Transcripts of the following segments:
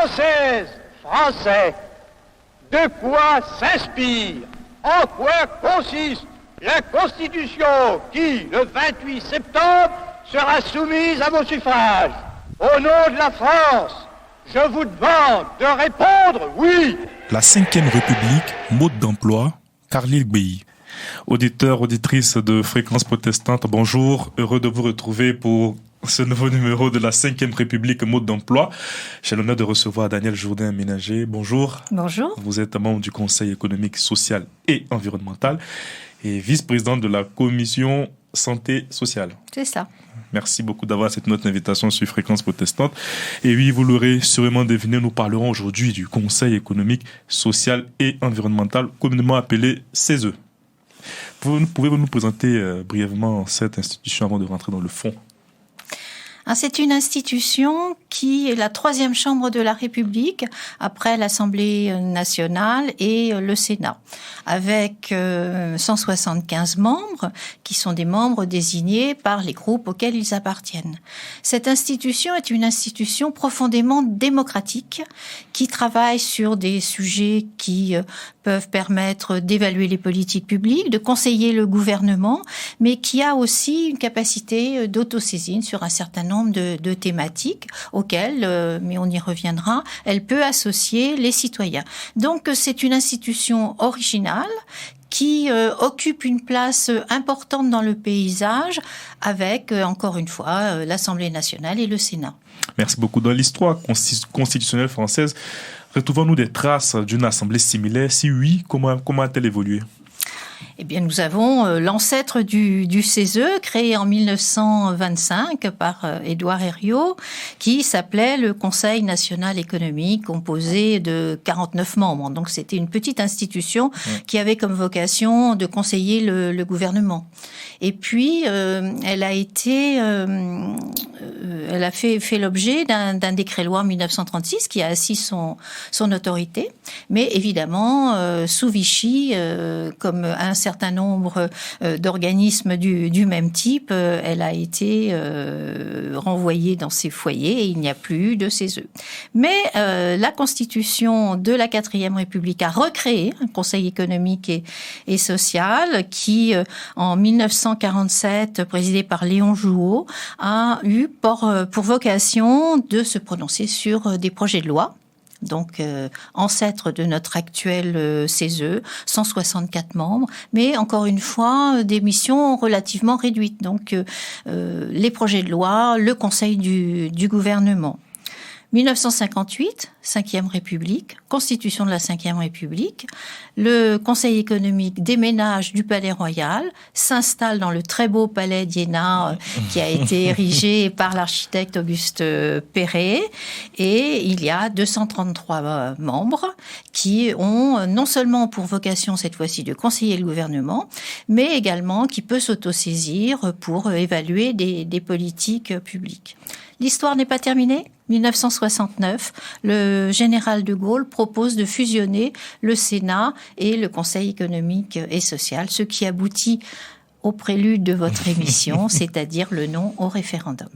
Françaises, Français, de quoi s'inspire, en quoi consiste la Constitution qui, le 28 septembre, sera soumise à vos suffrages. Au nom de la France, je vous demande de répondre oui. La 5e République, mode d'emploi, Carlyle Gbéhi. Auditeurs, auditrices de Fréquence Protestante, bonjour. Heureux de vous retrouver pour ce nouveau numéro de la 5e République, mode d'emploi. J'ai l'honneur de recevoir Danielle Jourdain-Ménager. Bonjour. Bonjour. Vous êtes membre du Conseil économique, social et environnemental et vice-présidente de la Commission santé sociale. C'est ça. Merci beaucoup d'avoir cette notre invitation sur Fréquence Protestante. Et oui, vous l'aurez sûrement deviné, nous parlerons aujourd'hui du Conseil économique, social et environnemental, communément appelé CESE. Pouvez-vous nous présenter brièvement cette institution avant de rentrer dans le fond ? C'est une institution qui est la 3e chambre de la République après l'Assemblée nationale et le Sénat, avec 175 membres qui sont des membres désignés par les groupes auxquels ils appartiennent. Cette institution est une institution profondément démocratique qui travaille sur des sujets qui peuvent permettre d'évaluer les politiques publiques, de conseiller le gouvernement, mais qui a aussi une capacité d'autosaisine sur un certain nombre de thématiques auxquelles, mais on y reviendra, elle peut associer les citoyens. Donc c'est une institution originale qui occupe une place importante dans le paysage avec, encore une fois, l'Assemblée nationale et le Sénat. Merci beaucoup. Dans l'histoire constitutionnelle française, retrouvons-nous des traces d'une assemblée similaire? Si oui, comment a-t-elle évolué? Eh bien, nous avons l'ancêtre du CESE, créé en 1925 par Édouard Herriot, qui s'appelait le Conseil national économique, composé de 49 membres. Donc, c'était une petite institution qui avait comme vocation de conseiller le gouvernement. Et puis, elle a fait l'objet d'un décret-loi en 1936 qui a assis son autorité. Mais évidemment, sous Vichy, comme un certain nombre d'organismes du même type, elle a été renvoyée dans ses foyers et il n'y a plus eu de CESE. Mais la Constitution de la 4e République a recréé un Conseil économique et social qui, en 1947, présidé par Léon Jouot, a eu pour vocation de se prononcer sur des projets de loi. Donc, ancêtre de notre actuel CESE, 164 membres, mais encore une fois, des missions relativement réduites. Donc, les projets de loi, le conseil du gouvernement. 1958, 5e République, Constitution de la 5e République, le Conseil économique déménage du Palais Royal, s'installe dans le très beau Palais d'Iéna qui a été érigé par l'architecte Auguste Perret, et il y a 233 membres qui ont non seulement pour vocation cette fois-ci de conseiller le gouvernement, mais également qui peut s'autosaisir pour évaluer des politiques publiques. L'histoire n'est pas terminée. 1969, le général de Gaulle propose de fusionner le Sénat et le Conseil économique et social, ce qui aboutit au prélude de votre émission, c'est-à-dire le non au référendum.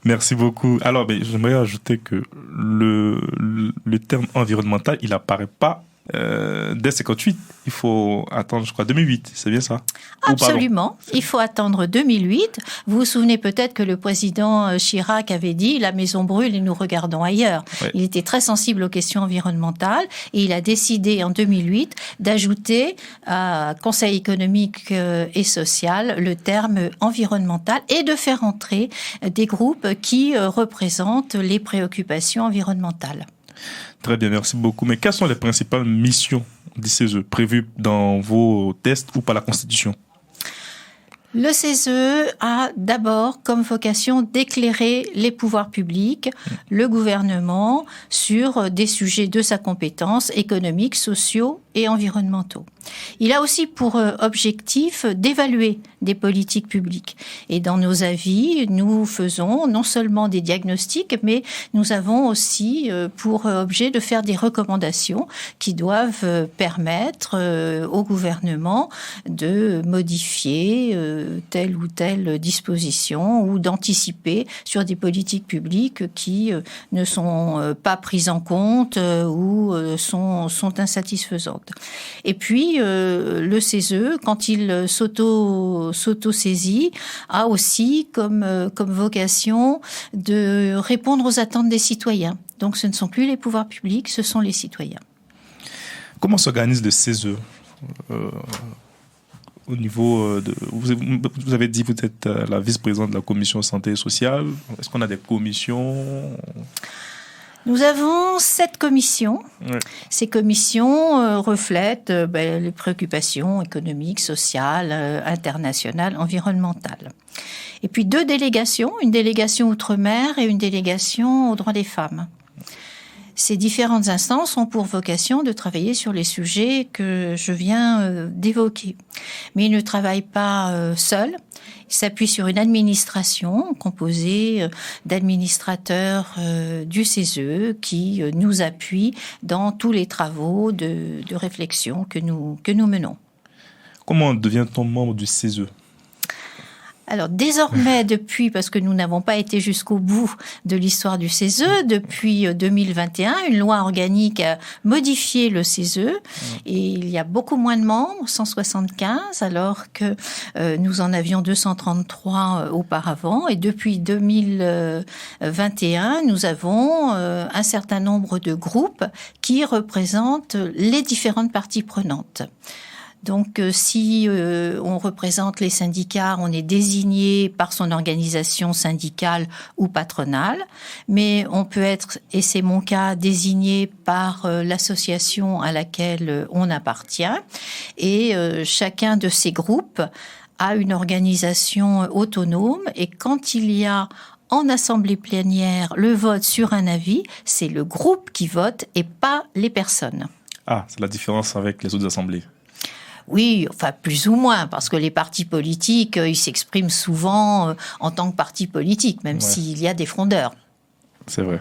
Merci beaucoup. Alors, j'aimerais ajouter que le terme environnemental, il n'apparaît pas dès 58, il faut attendre, je crois, 2008, c'est bien ça? Absolument, il faut attendre 2008. Vous vous souvenez peut-être que le président Chirac avait dit « la maison brûle et nous regardons ailleurs ». Ouais. Il était très sensible aux questions environnementales et il a décidé en 2008 d'ajouter à Conseil économique et social le terme environnemental et de faire entrer des groupes qui représentent les préoccupations environnementales. Très bien, merci beaucoup. Mais quelles sont les principales missions du CESE prévues dans vos tests ou par la Constitution? Le CESE a d'abord comme vocation d'éclairer les pouvoirs publics, le gouvernement, sur des sujets de sa compétence économiques, sociaux et environnementaux. Il a aussi pour objectif d'évaluer des politiques publiques. Et dans nos avis, nous faisons non seulement des diagnostics, mais nous avons aussi pour objet de faire des recommandations qui doivent permettre au gouvernement de modifier telle ou telle disposition ou d'anticiper sur des politiques publiques qui ne sont pas prises en compte ou sont insatisfaisantes. Et puis, le CESE, quand il s'auto-saisit, a aussi comme vocation de répondre aux attentes des citoyens. Donc ce ne sont plus les pouvoirs publics, ce sont les citoyens. Comment s'organise le CESE au niveau de... Vous avez dit que vous êtes la vice-présidente de la commission santé et sociale. Est-ce qu'on a des commissions ? Nous avons 7 commissions. Ouais. Ces commissions reflètent les préoccupations économiques, sociales, internationales, environnementales. Et puis 2 délégations, une délégation outre-mer et une délégation aux droits des femmes. Ces différentes instances ont pour vocation de travailler sur les sujets que je viens d'évoquer. Mais ils ne travaillent pas seuls. Ils s'appuient sur une administration composée d'administrateurs du CESE qui nous appuient dans tous les travaux de réflexion que nous menons. Comment devient-on membre du CESE ? Alors désormais, parce que nous n'avons pas été jusqu'au bout de l'histoire du CESE, depuis 2021, une loi organique a modifié le CESE et il y a beaucoup moins de membres, 175, alors que nous en avions 233 auparavant. Et depuis 2021, nous avons un certain nombre de groupes qui représentent les différentes parties prenantes. Donc, si on représente les syndicats, on est désigné par son organisation syndicale ou patronale, mais on peut être, et c'est mon cas, désigné par l'association à laquelle on appartient. Et chacun de ces groupes a une organisation autonome. Et quand il y a en assemblée plénière le vote sur un avis, c'est le groupe qui vote et pas les personnes. Ah, c'est la différence avec les autres assemblées. Oui, enfin plus ou moins, parce que les partis politiques, ils s'expriment souvent en tant que partis politiques, même s'il y a des frondeurs. C'est vrai.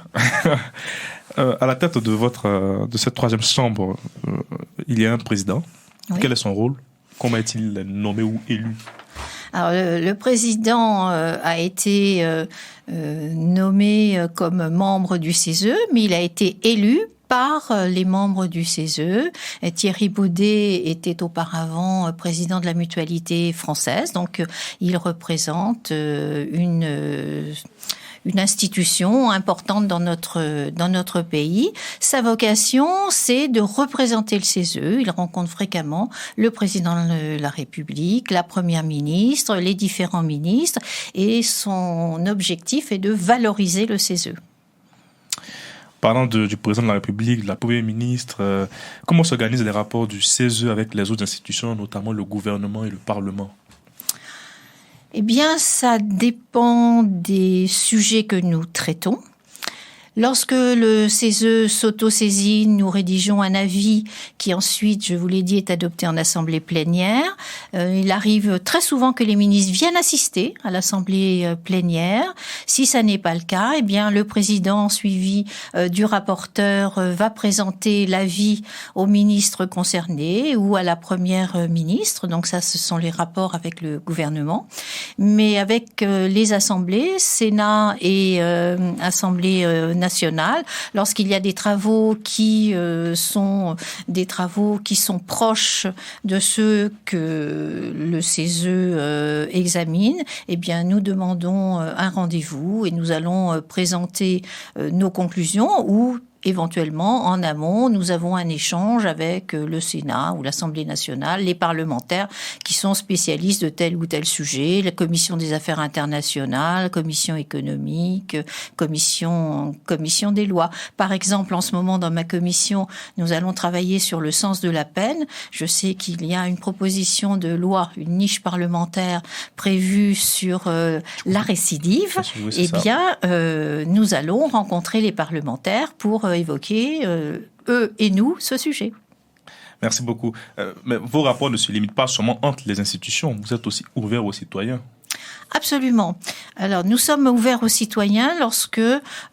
À la tête de cette troisième chambre, il y a un président. Oui. Quel est son rôle ? Comment est-il nommé ou élu ? Alors, le président a été nommé comme membre du CESE, mais il a été élu par les membres du CESE. Thierry Baudet était auparavant président de la Mutualité française, donc il représente une institution importante dans notre pays. Sa vocation, c'est de représenter le CESE. Il rencontre fréquemment le président de la République, la première ministre, les différents ministres, et son objectif est de valoriser le CESE. Parlant du président de la République, de la première ministre, comment s'organisent les rapports du CESE avec les autres institutions, notamment le gouvernement et le Parlement ? Eh bien, ça dépend des sujets que nous traitons. Lorsque le CESE s'auto-saisit, nous rédigeons un avis qui ensuite, je vous l'ai dit, est adopté en assemblée plénière. Il arrive très souvent que les ministres viennent assister à l'assemblée plénière. Si ça n'est pas le cas, eh bien le président, suivi du rapporteur, va présenter l'avis au ministre concerné ou à la première ministre. Donc ça, ce sont les rapports avec le gouvernement. Mais avec les assemblées, Sénat et Assemblée nationale, lorsqu'il y a des travaux qui sont proches de ceux que le CESE examine, eh bien nous demandons un rendez-vous et nous allons présenter nos conclusions ou éventuellement, en amont, nous avons un échange avec le Sénat ou l'Assemblée nationale, les parlementaires qui sont spécialistes de tel ou tel sujet, la Commission des affaires internationales, Commission économique, Commission des lois. Par exemple, en ce moment, dans ma commission, nous allons travailler sur le sens de la peine. Je sais qu'il y a une proposition de loi, une niche parlementaire prévue sur la récidive. Eh bien, nous allons rencontrer les parlementaires pour évoquer, eux et nous, ce sujet. Merci beaucoup. Mais vos rapports ne se limitent pas seulement entre les institutions, vous êtes aussi ouvert aux citoyens. Absolument. Alors, nous sommes ouverts aux citoyens lorsque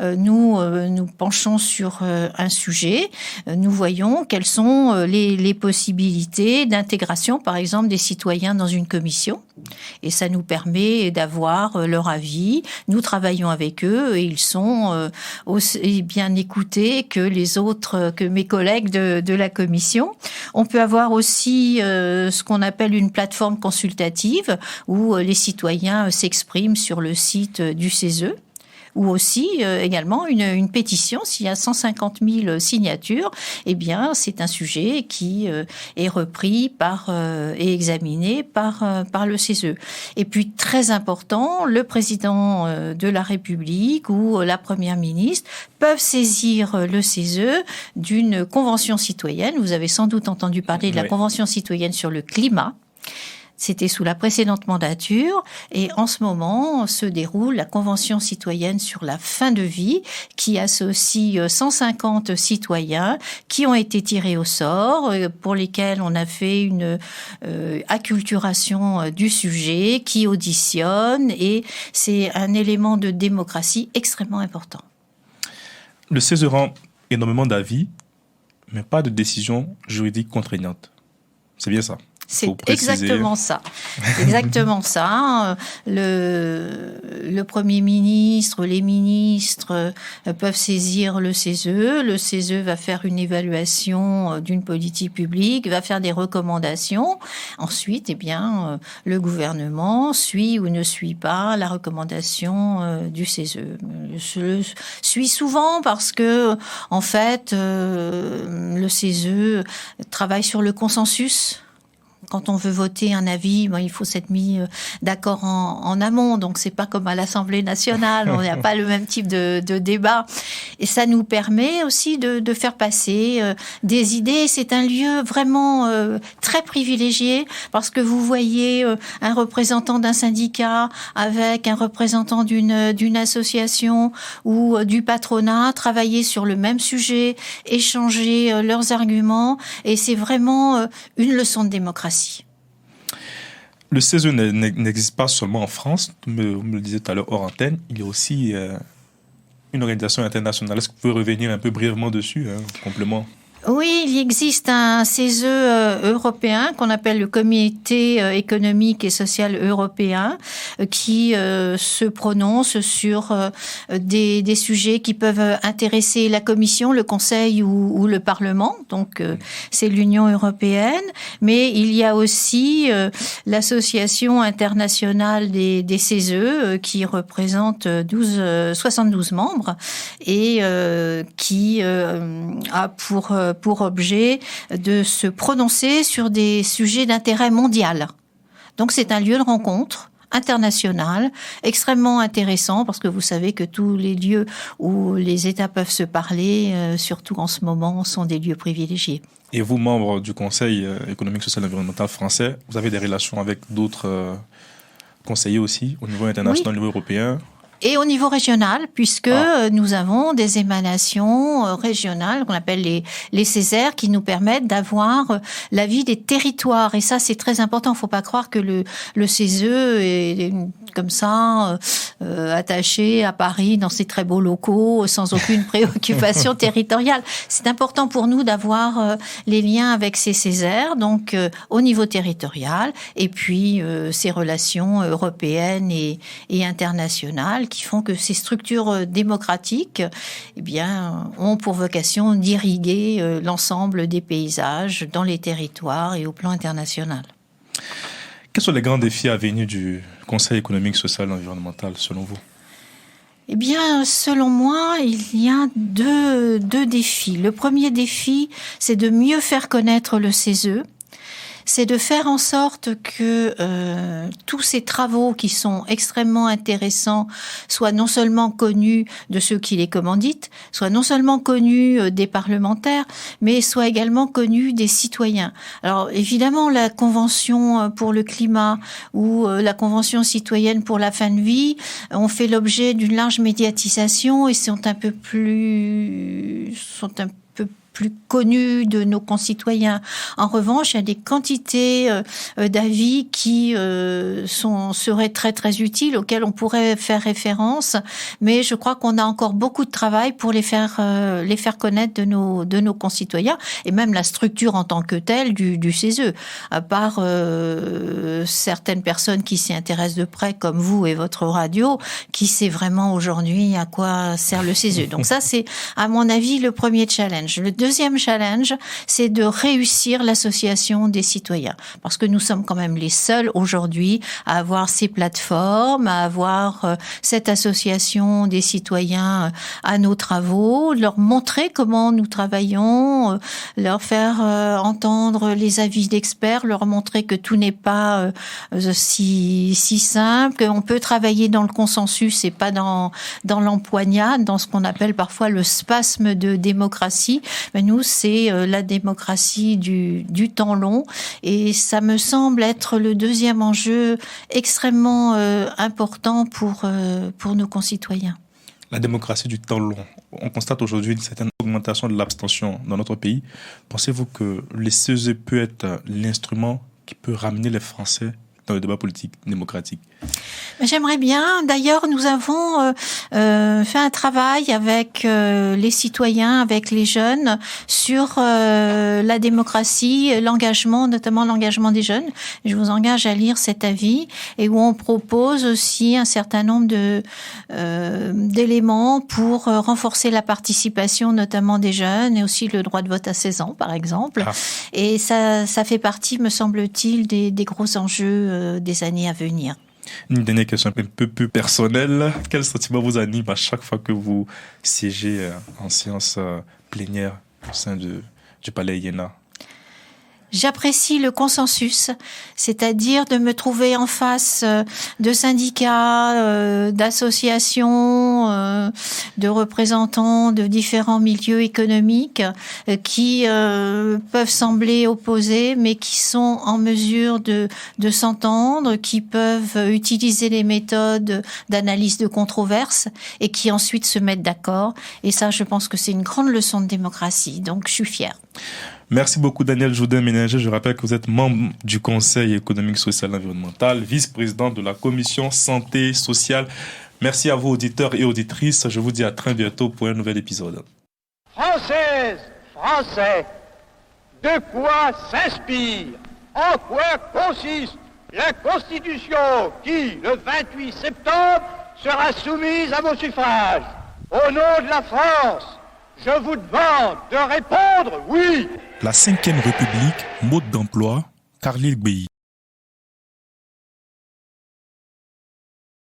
nous nous penchons sur un sujet. Nous voyons quelles sont les possibilités d'intégration, par exemple, des citoyens dans une commission. Et ça nous permet d'avoir leur avis. Nous travaillons avec eux et ils sont aussi bien écoutés que les autres, que mes collègues de la commission. On peut avoir aussi ce qu'on appelle une plateforme consultative où les citoyens s'expriment sur le site du CESE, ou aussi également une pétition. S'il y a 150 000 signatures, eh bien, c'est un sujet qui est repris et examiné par le CESE. Et puis, très important, le président de la République ou la première ministre peuvent saisir le CESE d'une convention citoyenne. Vous avez sans doute entendu parler de la Convention citoyenne sur le climat. C'était sous la précédente mandature et en ce moment se déroule la Convention citoyenne sur la fin de vie qui associe 150 citoyens qui ont été tirés au sort, pour lesquels on a fait une acculturation du sujet, qui auditionne et c'est un élément de démocratie extrêmement important. Le CESE rend énormément d'avis, mais pas de décision juridique contraignante. C'est bien ça? C'est exactement ça. Exactement ça. Le Premier ministre, les ministres peuvent saisir le CESE. Le CESE va faire une évaluation d'une politique publique, va faire des recommandations. Ensuite, eh bien, le gouvernement suit ou ne suit pas la recommandation du CESE. Je le suis souvent parce que, en fait, le CESE travaille sur le consensus. Quand on veut voter un avis, il faut s'être mis d'accord en amont. Donc, c'est pas comme à l'Assemblée nationale. On n'a pas le même type de débat. Et ça nous permet aussi de faire passer des idées. C'est un lieu vraiment très privilégié parce que vous voyez un représentant d'un syndicat avec un représentant d'une association ou du patronat travailler sur le même sujet, échanger leurs arguments. Et c'est vraiment une leçon de démocratie. Le CESE n'existe pas seulement en France, vous me le disiez tout à l'heure hors antenne, il y a aussi une organisation internationale. Est-ce que vous pouvez revenir un peu brièvement dessus, en complément ? Oui, il existe un CESE européen qu'on appelle le Comité économique et social européen qui se prononce sur des sujets qui peuvent intéresser la Commission, le Conseil ou le Parlement. Donc, c'est l'Union européenne. Mais il y a aussi l'Association internationale des CESE qui représente 72 membres et qui a pour objet de se prononcer sur des sujets d'intérêt mondial. Donc c'est un lieu de rencontre international, extrêmement intéressant, parce que vous savez que tous les lieux où les États peuvent se parler, surtout en ce moment, sont des lieux privilégiés. Et vous, membre du Conseil économique, social et environnemental français, vous avez des relations avec d'autres conseillers aussi, au niveau international, au niveau européen ? Et au niveau régional, puisque nous avons des émanations régionales qu'on appelle les CESER qui nous permettent d'avoir l'avis des territoires. Et ça, c'est très important. Il ne faut pas croire que le CESE est comme ça, attaché à Paris dans ses très beaux locaux, sans aucune préoccupation territoriale. C'est important pour nous d'avoir les liens avec ces CESER, donc au niveau territorial, et puis ces relations européennes et internationales qui font que ces structures démocratiques, eh bien, ont pour vocation d'irriguer l'ensemble des paysages dans les territoires et au plan international. Quels sont les grands défis à venir du Conseil économique, social et environnemental, selon vous ? Eh bien, selon moi, il y a deux défis. Le premier défi, c'est de mieux faire connaître le CESE. C'est de faire en sorte que tous ces travaux qui sont extrêmement intéressants soient non seulement connus de ceux qui les commanditent, soient non seulement connus des parlementaires, mais soient également connus des citoyens. Alors évidemment, la Convention pour le climat ou la Convention citoyenne pour la fin de vie ont fait l'objet d'une large médiatisation et sont un peu plus connus de nos concitoyens. En revanche, il y a des quantités d'avis qui seraient très très utiles, auxquels on pourrait faire référence, mais je crois qu'on a encore beaucoup de travail pour les faire connaître de nos concitoyens, et même la structure en tant que telle du CESE. À part certaines personnes qui s'y intéressent de près, comme vous et votre radio, qui sait vraiment aujourd'hui à quoi sert le CESE. Donc ça, c'est, à mon avis, le premier challenge. Le deuxième challenge, c'est de réussir l'association des citoyens. Parce que nous sommes quand même les seuls aujourd'hui à avoir ces plateformes, à avoir cette association des citoyens à nos travaux, leur montrer comment nous travaillons, leur faire entendre les avis d'experts, leur montrer que tout n'est pas si simple, qu'on peut travailler dans le consensus et pas dans l'empoignade, dans ce qu'on appelle parfois le spasme de démocratie. Mais nous, c'est la démocratie du temps long, et ça me semble être le deuxième enjeu extrêmement important pour nos concitoyens. La démocratie du temps long. On constate aujourd'hui une certaine augmentation de l'abstention dans notre pays. Pensez-vous que le CESE peut être l'instrument qui peut ramener les Français dans le débat politique démocratique? J'aimerais bien. D'ailleurs, nous avons fait un travail avec les citoyens, avec les jeunes, sur la démocratie, l'engagement, notamment l'engagement des jeunes. Je vous engage à lire cet avis, et où on propose aussi un certain nombre d'éléments pour renforcer la participation, notamment des jeunes, et aussi le droit de vote à 16 ans, par exemple. Et ça fait partie, me semble-t-il, des gros enjeux des années à venir. Une dernière question un peu plus personnelle. Quel sentiment vous anime à chaque fois que vous siégez en séance plénière au sein du Palais Iéna? J'apprécie le consensus, c'est-à-dire de me trouver en face de syndicats, d'associations, de représentants de différents milieux économiques qui peuvent sembler opposés, mais qui sont en mesure de s'entendre, qui peuvent utiliser les méthodes d'analyse de controverses et qui ensuite se mettent d'accord. Et ça, je pense que c'est une grande leçon de démocratie. Donc, je suis fière. Merci beaucoup Danielle Jourdain-Méninger. Je rappelle que vous êtes membre du Conseil économique, social et environnemental, vice-président de la Commission santé sociale. Merci à vous auditeurs et auditrices. Je vous dis à très bientôt pour un nouvel épisode. Françaises, Français, de quoi s'inspire, en quoi consiste la Constitution qui, le 28 septembre, sera soumise à vos suffrages? Au nom de la France, je vous demande de répondre oui. La 5e République, mode d'emploi, Khalil Bey.